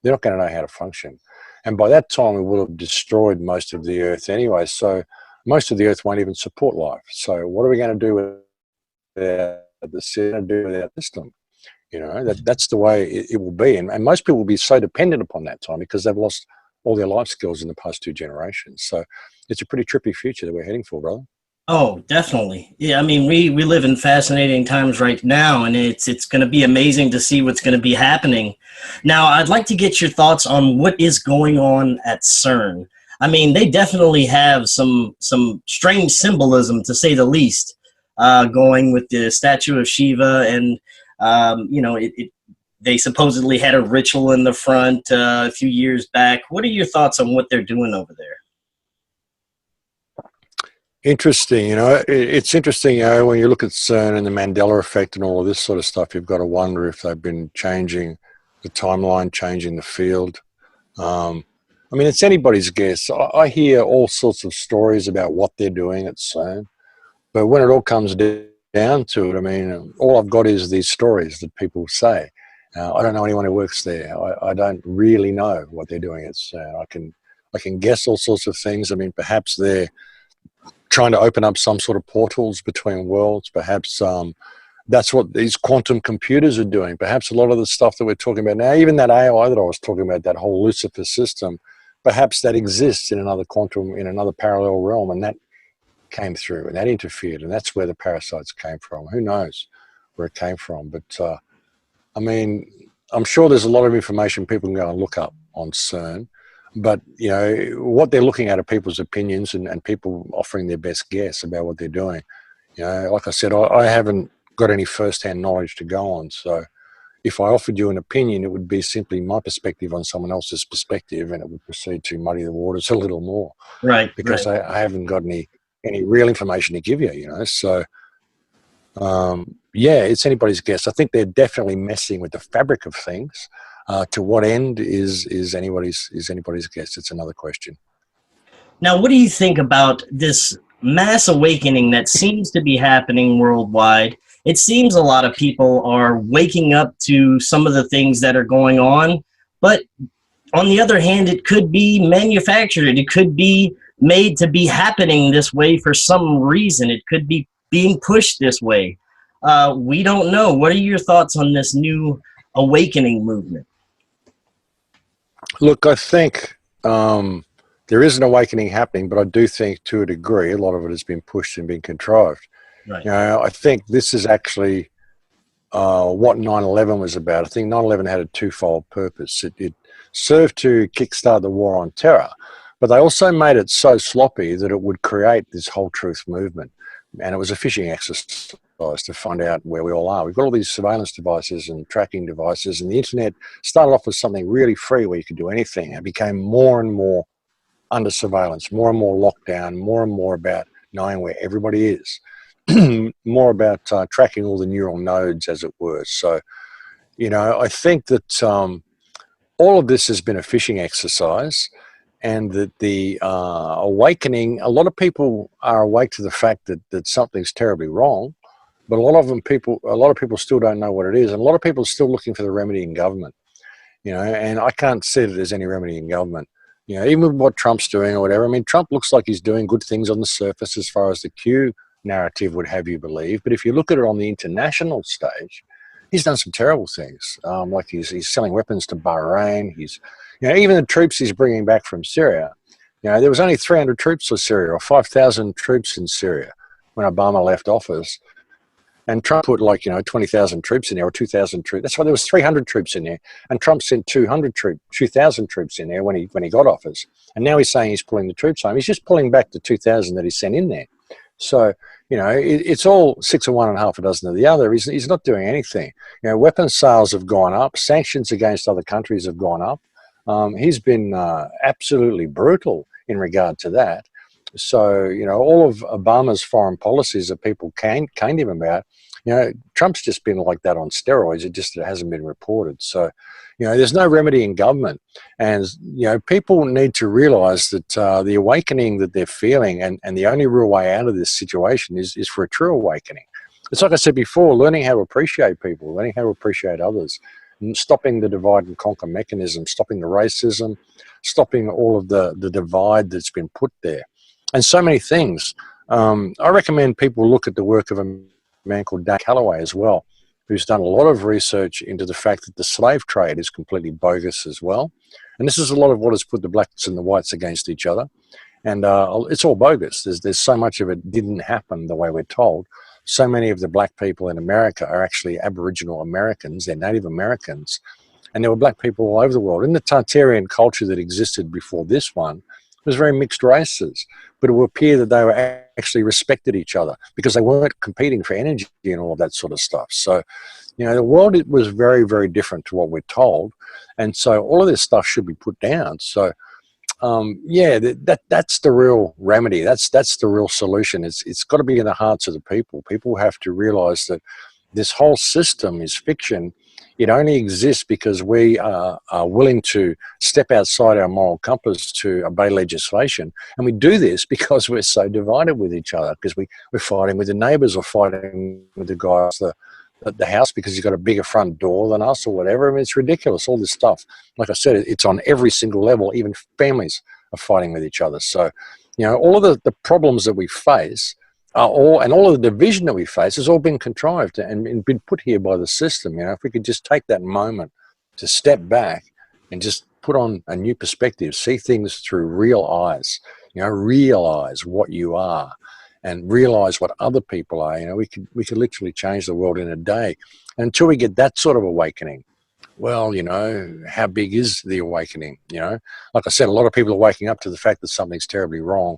they're not going to know how to function. And by that time, we will have destroyed most of the earth anyway. So most of the earth won't even support life. So what are we going to do without the system? You know, that's the way it will be. And most people will be so dependent upon that time because they've lost all their life skills in the past 2 generations. So it's a pretty trippy future that we're heading for, brother. Oh, definitely. Yeah, I mean, we live in fascinating times right now, and it's going to be amazing to see what's going to be happening. Now, I'd like to get your thoughts on what is going on at Cern. I mean, they definitely have some strange symbolism, to say the least, going with the statue of Shiva, and you know, they supposedly had a ritual in the front a few years back. What are your thoughts on what they're doing over there? Interesting. You know, it's interesting, you know, when you look at CERN and the Mandela effect and all of this sort of stuff, you've got to wonder if they've been changing the timeline, changing the field. I mean, it's anybody's guess. I hear all sorts of stories about what they're doing at CERN, but when it all comes down to it, I mean, all I've got is these stories that people say. I don't know anyone who works there. I don't really know what they're doing at CERN. I can guess all sorts of things. I mean, perhaps they're trying to open up some sort of portals between worlds. Perhaps that's what these quantum computers are doing. Perhaps a lot of the stuff that we're talking about now, even that AI that I was talking about, that whole Lucifer system, perhaps that exists in another quantum, in another parallel realm, and that came through and that interfered, and that's where the parasites came from. Who knows where it came from? But I mean, I'm sure there's a lot of information people can go and look up on CERN, but, you know, what they're looking at are people's opinions and people offering their best guess about what they're doing. You know, like I said, I haven't got any first-hand knowledge to go on, so if I offered you an opinion, it would be simply my perspective on someone else's perspective, and it would proceed to muddy the waters a little more. Right. Because I haven't got any real information to give you, you know, so... yeah, it's anybody's guess. I think they're definitely messing with the fabric of things. To what end is anybody's guess. It's another question. Now, what do you think about this mass awakening that seems to be happening worldwide? It seems a lot of people are waking up to some of the things that are going on, but on the other hand, it could be manufactured. It could be made to be happening this way for some reason. It could be being pushed this way. We don't know. What are your thoughts on this new awakening movement? Look, I think there is an awakening happening, but I do think to a degree a lot of it has been pushed and been contrived. Right. You know, I think this is actually what 9/11 was about. I think 9/11 had a twofold purpose. It served to kickstart the war on terror, But they also made it so sloppy that it would create this whole truth movement. And it was a fishing exercise to find out where we all are. We've got all these surveillance devices and tracking devices, and the internet started off with something really free where you could do anything. It became more and more under surveillance, more and more lockdown, more and more about knowing where everybody is, more about tracking all the neural nodes, as it were. So, you know, I think that all of this has been a fishing exercise, and that the awakening, a lot of people are awake to the fact that something's terribly wrong, but a lot of people still don't know what it is, and a lot of people are still looking for the remedy in government, you know, and I can't see that there's any remedy in government. You know, even with what Trump's doing or whatever, I mean, Trump looks like he's doing good things on the surface as far as the Q narrative would have you believe, but if you look at it on the international stage, he's done some terrible things. Like he's selling weapons to Bahrain. He's, you know, even the troops he's bringing back from Syria. You know, there was only 300 troops in Syria or 5,000 troops in Syria when Obama left office. And Trump put 20,000 troops in there or 2,000 troops. That's why there was 300 troops in there. And Trump sent 2,000 troops in there when he got office. And now he's saying he's pulling the troops home. He's just pulling back the 2,000 that he sent in there. So, you know, it's all six of one and half a dozen of the other. He's not doing anything. You know, weapons sales have gone up. Sanctions against other countries have gone up. He's been absolutely brutal in regard to that. So, you know, all of Obama's foreign policies that people caned him about, you know, Trump's just been like that on steroids. It hasn't been reported. So, you know, there's no remedy in government. And, you know, people need to realize that the awakening that they're feeling and the only real way out of this situation is for a true awakening. It's like I said before, learning how to appreciate people, learning how to appreciate others, and stopping the divide and conquer mechanism, stopping the racism, stopping all of the divide that's been put there. And so many things. I recommend people look at the work of a man called Dan Calloway as well, who's done a lot of research into the fact that the slave trade is completely bogus as well. And this is a lot of what has put the blacks and the whites against each other. And it's all bogus. There's so much of it didn't happen the way we're told. So many of the black people in America are actually Aboriginal Americans. They're Native Americans. And there were black people all over the world. In the Tartarian culture that existed before this one, it was very mixed races, but it would appear that they were actually respected each other because they weren't competing for energy and all of that sort of stuff. So, you know, the world, it was very, very different to what we're told. And so all of this stuff should be put down. So, yeah, that's the real remedy. That's the real solution. It's got to be in the hearts of the people. People have to realize that this whole system is fiction. It only exists because we are willing to step outside our moral compass to obey legislation. And we do this because we're so divided with each other, because we're fighting with the neighbours or fighting with the guys at the house because he's got a bigger front door than us or whatever. I mean, it's ridiculous, all this stuff. Like I said, it's on every single level. Even families are fighting with each other. So, you know, all of the problems that we face all of the division that we face has all been contrived and been put here by the system. You know, if we could just take that moment to step back and just put on a new perspective, see things through real eyes, you know, realize what you are and realize what other people are, you know, we could literally change the world in a day. And until we get that sort of awakening, well, you know, how big is the awakening? You know, like I said, a lot of people are waking up to the fact that something's terribly wrong,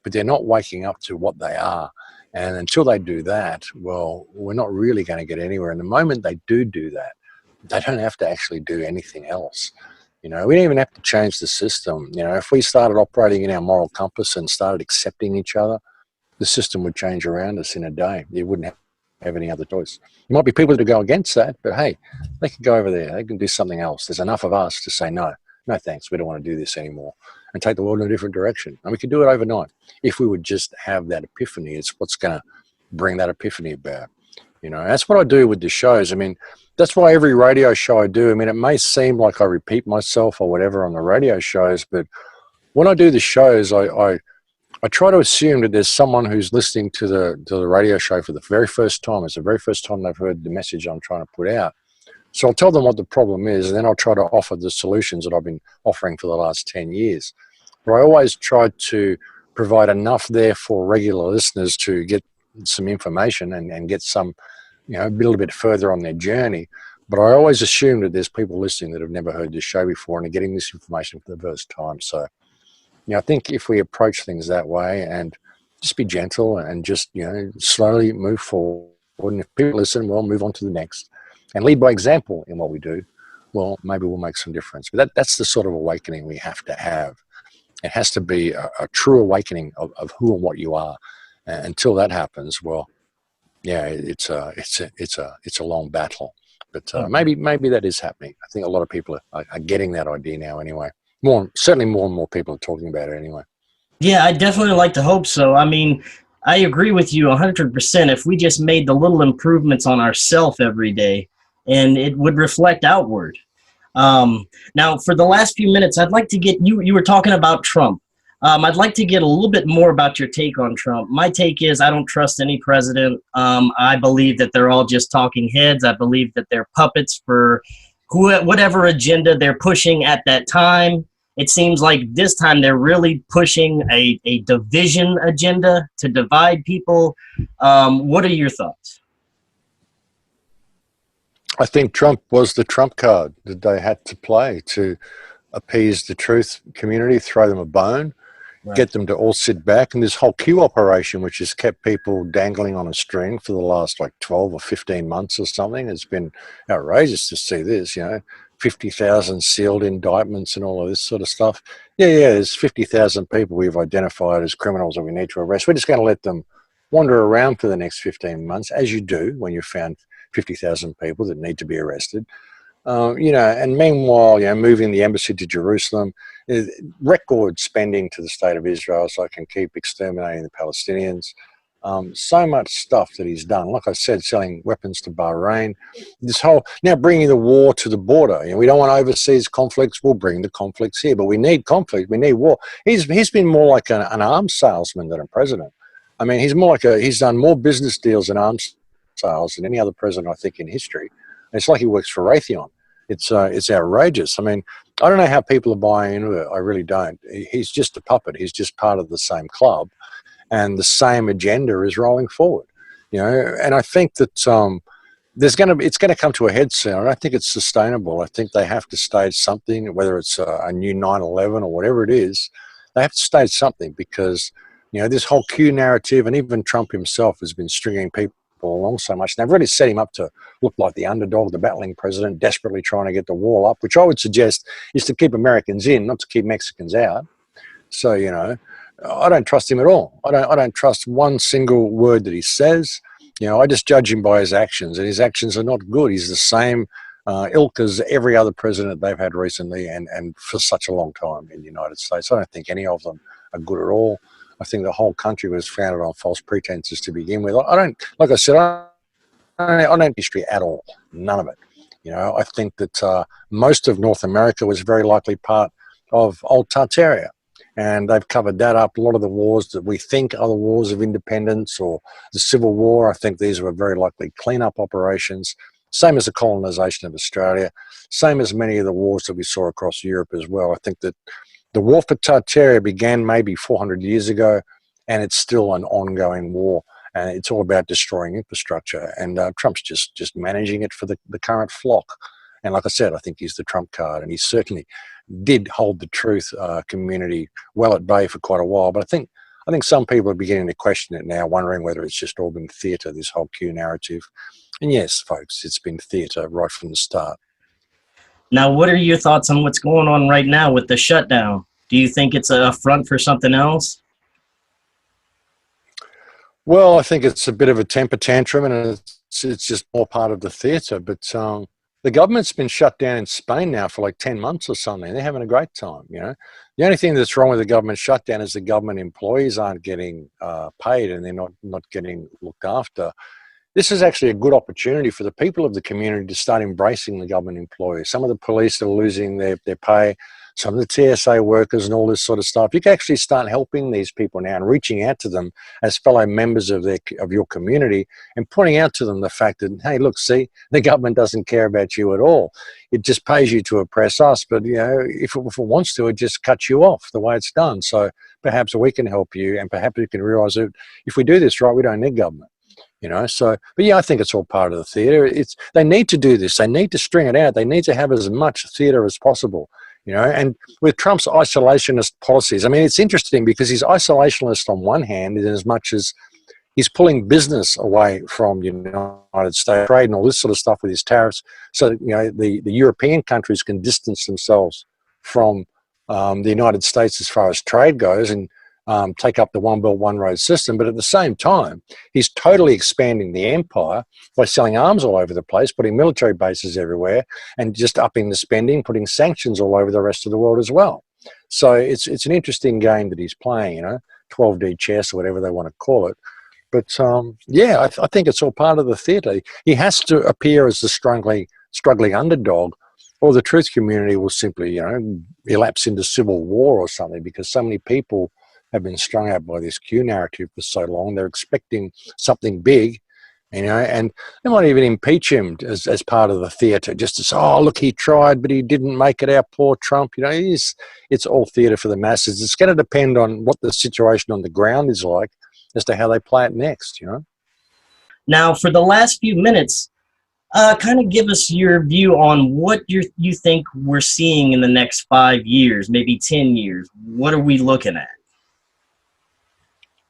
but they're not waking up to what they are. And until they do that, well, we're not really going to get anywhere. And the moment they do that, they don't have to actually do anything else. You know, we don't even have to change the system. You know, if we started operating in our moral compass and started accepting each other, the system would change around us in a day. You wouldn't have any other choice. There might be people to go against that, but hey, they can go over there. They can do something else. There's enough of us to say, no thanks, we don't want to do this anymore, and take the world in a different direction. And we could do it overnight if we would just have that epiphany. It's what's going to bring that epiphany about. You know, that's what I do with the shows. I mean, that's why every radio show I do, I mean, it may seem like I repeat myself or whatever on the radio shows, but when I do the shows, I try to assume that there's someone who's listening to the radio show for the very first time. It's the very first time they've heard the message I'm trying to put out. So I'll tell them what the problem is, and then I'll try to offer the solutions that I've been offering for the last 10 years. But I always try to provide enough there for regular listeners to get some information and get some, you know, a little bit further on their journey. But I always assume that there's people listening that have never heard this show before and are getting this information for the first time. So, I think if we approach things that way and just be gentle and just, slowly move forward, and if people listen, we'll move on to the next and lead by example in what we do, well, maybe we'll make some difference. But that's the sort of awakening we have to have. It has to be a true awakening of who and what you are. And until that happens, well, yeah, it's a long battle. But maybe that is happening. I think a lot of people are getting that idea now anyway. Certainly more and more people are talking about it anyway. Yeah, I definitely like to hope so. I mean, I agree with you 100%. If we just made the little improvements on ourselves every day, and it would reflect outward. Now, for the last few minutes, I'd like to get you were talking about Trump. I'd like to get a little bit more about your take on Trump. My take is I don't trust any president. I believe that they're all just talking heads. I believe that they're puppets for whatever agenda they're pushing at that time. It seems like this time they're really pushing a division agenda to divide people. What are your thoughts? I think Trump was the trump card that they had to play to appease the truth community, throw them a bone, right, get them to all sit back. And this whole Q operation, which has kept people dangling on a string for the last 12 or 15 months or something, it's been outrageous to see this, 50,000 sealed indictments and all of this sort of stuff. Yeah, there's 50,000 people we've identified as criminals that we need to arrest. We're just going to let them wander around for the next 15 months, as you do when you've found 50,000 people that need to be arrested. And meanwhile, moving the embassy to Jerusalem, record spending to the state of Israel so I can keep exterminating the Palestinians. So much stuff that he's done. Like I said, selling weapons to Bahrain. This whole, now bringing the war to the border. We don't want overseas conflicts. We'll bring the conflicts here, but we need conflict. We need war. He's been more like an arms salesman than a president. I mean, he's done more business deals in arms sales than any other president, I think, in history. And it's like he works for Raytheon. It's outrageous. I mean, I don't know how people are buying into it. I really don't. He's just a puppet. He's just part of the same club, and the same agenda is rolling forward. And I think that it's going to come to a head soon. I don't think it's sustainable. I think they have to stage something, whether it's a new 9/11 or whatever it is. They have to stage something because this whole Q narrative, and even Trump himself has been stringing people along so much. And they've really set him up to look like the underdog, the battling president, desperately trying to get the wall up, which I would suggest is to keep Americans in, not to keep Mexicans out. So, I don't trust him at all. I don't trust one single word that he says. I just judge him by his actions, and his actions are not good. He's the same ilk as every other president they've had recently and for such a long time in the United States. I don't think any of them are good at all. I think the whole country was founded on false pretenses to begin with. I don't history at all. None of it. I think that most of North America was very likely part of old Tartaria. And they've covered that up. A lot of the wars that we think are the wars of independence or the Civil War, I think these were very likely clean-up operations. Same as the colonisation of Australia. Same as many of the wars that we saw across Europe as well. I think that the war for Tartaria began maybe 400 years ago, and it's still an ongoing war. And it's all about destroying infrastructure. And Trump's just managing it for the current flock. And like I said, I think he's the trump card, and he certainly did hold the truth community well at bay for quite a while. But I think some people are beginning to question it now, wondering whether it's just all been theatre, this whole Q narrative. And yes, folks, it's been theatre right from the start. Now, what are your thoughts on what's going on right now with the shutdown? Do you think it's a front for something else? Well, I think it's a bit of a temper tantrum, and it's just more part of the theatre. But the government's been shut down in Spain now for 10 months or something. They're having a great time, The only thing that's wrong with the government shutdown is the government employees aren't getting paid, and they're not getting looked after. This is actually a good opportunity for the people of the community to start embracing the government employees. Some of the police are losing their pay, some of the TSA workers and all this sort of stuff. You can actually start helping these people now and reaching out to them as fellow members of your community and pointing out to them the fact that, hey, look, see, the government doesn't care about you at all. It just pays you to oppress us, but if it wants to, it just cuts you off the way it's done. So perhaps we can help you, and perhaps you can realise that if we do this right, we don't need government. But yeah, I think it's all part of the theatre. They need to do this. They need to string it out. They need to have as much theatre as possible. you know. And with Trump's isolationist policies, I mean, it's interesting because he's isolationist on one hand in as much as he's pulling business away from the United States, trade and all this sort of stuff with his tariffs, so that, you know, the European countries can distance themselves from the United States as far as trade goes, and take up the One Belt, One Road system. But at the same time, he's totally expanding the empire by selling arms all over the place, putting military bases everywhere, and just upping the spending, putting sanctions all over the rest of the world as well. So it's an interesting game that he's playing, you know, 12D chess or whatever they want to call it. But yeah, I think it's all part of the theatre. He has to appear as the struggling underdog, or the truth community will simply, you know, elapse into civil war or something, because so many people have been strung out by this Q narrative for so long. They're expecting something big, you know, and they might even impeach him as part of the theatre, just to say, oh, look, he tried, but he didn't make it out, poor Trump. You know, it's all theatre for the masses. It's going to depend on what the situation on the ground is like as to how they play it next, you know. Now, for the last few minutes, kind of give us your view on what you think we're seeing in the next 5 years, maybe 10 years. What are we looking at?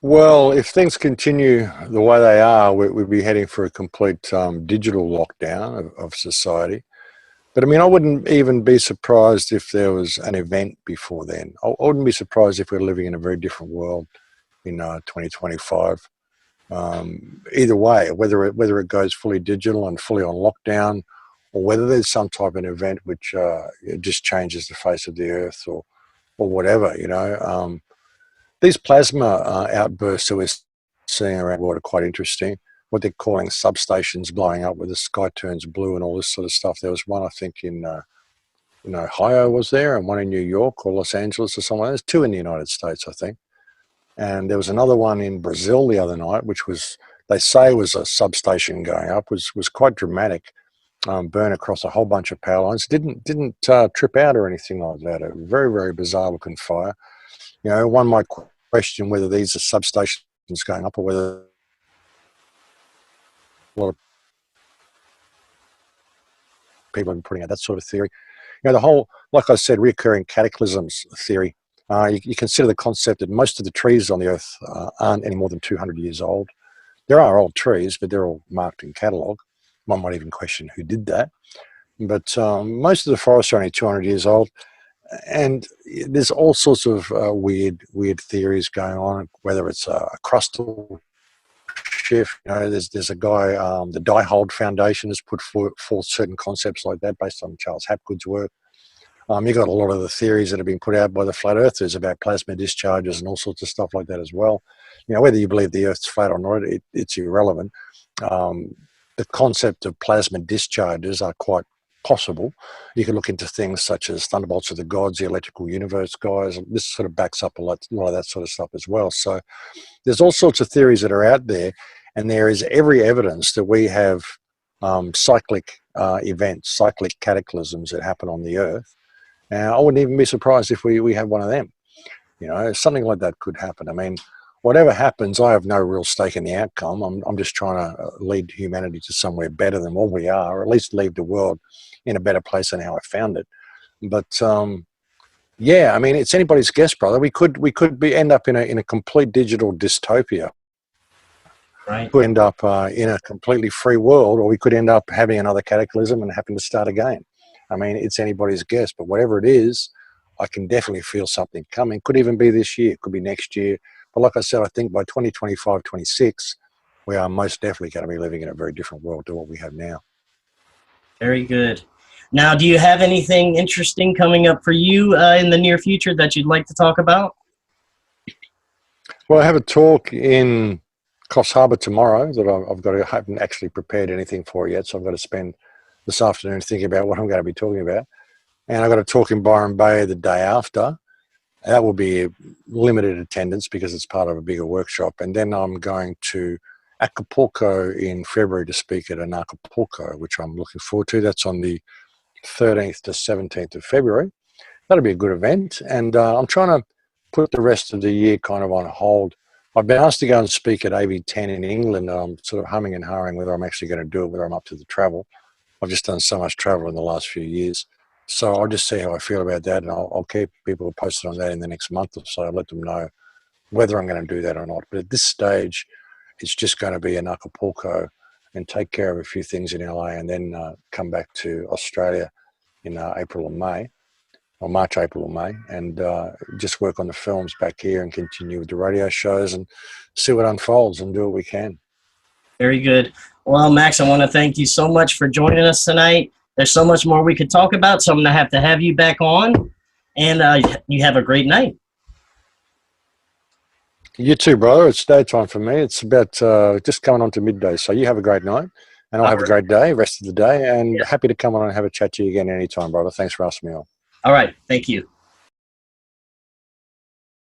Well, if things continue the way they are, we'd be heading for a complete digital lockdown of society. But I mean, I wouldn't even be surprised if there was an event before then. I wouldn't be surprised if we're living in a very different world in 2025. Either way, whether it goes fully digital and fully on lockdown, or whether there's some type of event which it just changes the face of the earth, or whatever, you know. These plasma outbursts that we're seeing around the world are quite interesting. What they're calling substations blowing up where the sky turns blue and all this sort of stuff. There was one, I think, in Ohio was there, and one in New York or Los Angeles or somewhere. There's two in the United States, I think. And there was another one in Brazil the other night, which was, they say was a substation going up, was quite dramatic. Burn across a whole bunch of power lines. Didn't trip out or anything like that. A very, very bizarre looking fire. You know, one might question whether these are substations going up or whether a lot of people have been putting out that sort of theory. You know, the whole, like I said, recurring cataclysms theory. You consider the concept that most of the trees on the earth aren't any more than 200 years old. There are old trees, but they're all marked in catalogue. One might even question who did that. But most of the forests are only 200 years old. And there's all sorts of weird theories going on, whether it's a crustal shift. You know, there's a guy, the Diehold Foundation has put forth certain concepts like that based on Charles Hapgood's work. You've got a lot of the theories that have been put out by the flat earthers about plasma discharges and all sorts of stuff like that as well. You know, whether you believe the earth's flat or not, it's irrelevant. The concept of plasma discharges are quite possible. You can look into things such as Thunderbolts of the Gods, the Electrical Universe guys. This sort of backs up a lot of that sort of stuff as well. So there's all sorts of theories that are out there, and there is every evidence that we have cyclic events, cyclic cataclysms that happen on the earth. And I wouldn't even be surprised if we have one of them. You know, something like that could happen. I mean, whatever happens, I have no real stake in the outcome. I'm just trying to lead humanity to somewhere better than what we are, or at least leave the world in a better place than how I found it. But yeah, I mean, it's anybody's guess, brother. We could end up in a complete digital dystopia. Right. We could end up in a completely free world, or we could end up having another cataclysm and having to start again. I mean, it's anybody's guess, but whatever it is, I can definitely feel something coming. Could even be this year, could be next year. But like I said, I think by 2025, 26, we are most definitely going to be living in a very different world to what we have now. Very good. Now, do you have anything interesting coming up for you in the near future that you'd like to talk about? Well, I have a talk in Coffs Harbour tomorrow that I've got to, I haven't actually prepared anything for yet, so I've got to spend this afternoon thinking about what I'm going to be talking about. And I've got to talk in Byron Bay the day after. That will be limited attendance because it's part of a bigger workshop. And then I'm going to Acapulco in February to speak at an Acapulco, which I'm looking forward to. That's on the 13th to 17th of February. That'll be a good event. And I'm trying to put the rest of the year kind of on hold. I've been asked to go and speak at AV10 in England. I'm sort of humming and hawing whether I'm actually going to do it, whether I'm up to the travel. I've just done so much travel in the last few years. So I'll just see how I feel about that, and I'll keep people posted on that in the next month or so. I'll let them know whether I'm going to do that or not. But at this stage, it's just going to be in Acapulco and take care of a few things in LA, and then come back to Australia in April or May, or March, April or May, and just work on the films back here and continue with the radio shows and see what unfolds and do what we can. Very good. Well, Max, I want to thank you so much for joining us tonight. There's so much more we could talk about, so I'm going to have you back on, and you have a great night. You too, brother. It's daytime for me. It's about just coming on to midday. So you have a great night, and I'll have a great day, rest of the day, and happy to come on and have a chat to you again anytime, brother. Thanks for asking me on. All right. Thank you.